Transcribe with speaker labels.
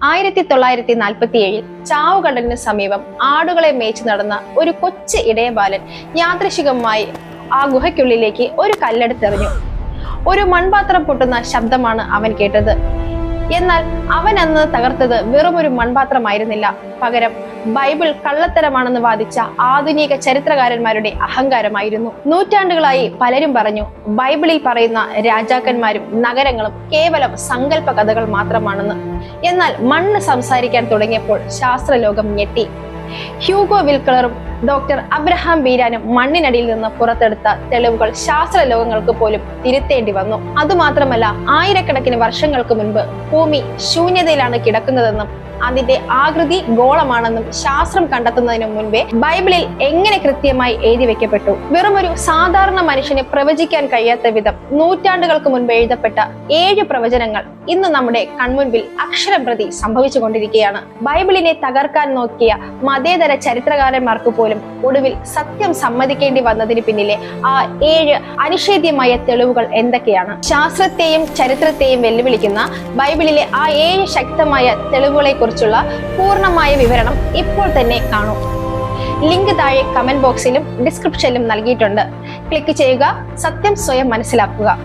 Speaker 1: 1947 ചാവുകടലിന് സമീപം ആടുകളെ മേച്ചു നടന്ന ഒരു കൊച്ചു ഇടയബാലൻ യാദൃശികമായി ആ ഗുഹയ്ക്കുള്ളിലേക്ക് ഒരു കല്ലെടുത്തെറിഞ്ഞു. ഒരു മൺപാത്രം പൊട്ടുന്ന ശബ്ദമാണ് അവൻ കേട്ടത്. എന്നാൽ അവൻ അന്ന് തകർത്തത് വെറും ഒരു മൺപാത്രമായിരുന്നില്ല, പകരം ബൈബിൾ കള്ളത്തരമാണെന്ന് വാദിച്ച ആധുനിക ചരിത്രകാരന്മാരുടെ അഹങ്കാരമായിരുന്നു. നൂറ്റാണ്ടുകളായി പലരും പറഞ്ഞു ബൈബിളിൽ പറയുന്ന രാജാക്കന്മാരും നഗരങ്ങളും കേവലം സങ്കല്പ കഥകൾ മാത്രമാണെന്ന്. എന്നാൽ മണ്ണ് സംസാരിക്കാൻ തുടങ്ങിയപ്പോൾ ശാസ്ത്രലോകം ഞെട്ടി. ഹ്യൂഗോ വിൽക്കളറും ഡോക്ടർ അബ്രഹാം ബീരാനും മണ്ണിനടിയിൽ നിന്ന് പുറത്തെടുത്ത തെളിവുകൾ ശാസ്ത്രലോകങ്ങൾക്ക് പോലും തിരുത്തേണ്ടി വന്നു. അതുമാത്രമല്ല, ആയിരക്കണക്കിന് വർഷങ്ങൾക്ക് മുൻപ് ഭൂമി ശൂന്യതയിലാണ് കിടക്കുന്നതെന്നും അതിന്റെ ആകൃതി ഗോളമാണെന്നും ശാസ്ത്രം കണ്ടെത്തുന്നതിനു മുൻപേ ബൈബിളിൽ എങ്ങനെ കൃത്യമായി എഴുതി വെക്കപ്പെട്ടു. വെറുമൊരു സാധാരണ മനുഷ്യന് പ്രവചിക്കാൻ കഴിയാത്ത വിധം നൂറ്റാണ്ടുകൾക്ക് മുൻപ് എഴുതപ്പെട്ട 7 പ്രവചനങ്ങൾ ഇന്ന് നമ്മുടെ കൺമുൻപിൽ അക്ഷരം പ്രതി സംഭവിച്ചുകൊണ്ടിരിക്കുകയാണ്. ബൈബിളിനെ തകർക്കാൻ നോക്കിയ മതേതര ചരിത്രകാരന്മാർക്ക് പോലും ഒടുവിൽ സത്യം സമ്മതിക്കേണ്ടി വന്നതിന് പിന്നിലെ ആ 7 അനിഷേധ്യമായ തെളിവുകൾ എന്തൊക്കെയാണ്? ശാസ്ത്രത്തെയും ചരിത്രത്തെയും വെല്ലുവിളിക്കുന്ന ബൈബിളിലെ ആ 7 ശക്തമായ തെളിവുകളെ കുറിച്ചുള്ള പൂർണ്ണമായ വിവരണം ഇപ്പോൾ തന്നെ കാണൂ. ലിങ്ക് താഴെ കമന്റ് ബോക്സിലും ഡിസ്ക്രിപ്ഷനിലും നൽകിയിട്ടുണ്ട്. ക്ലിക്ക് ചെയ്യുക, സത്യം സ്വയം മനസ്സിലാക്കുക.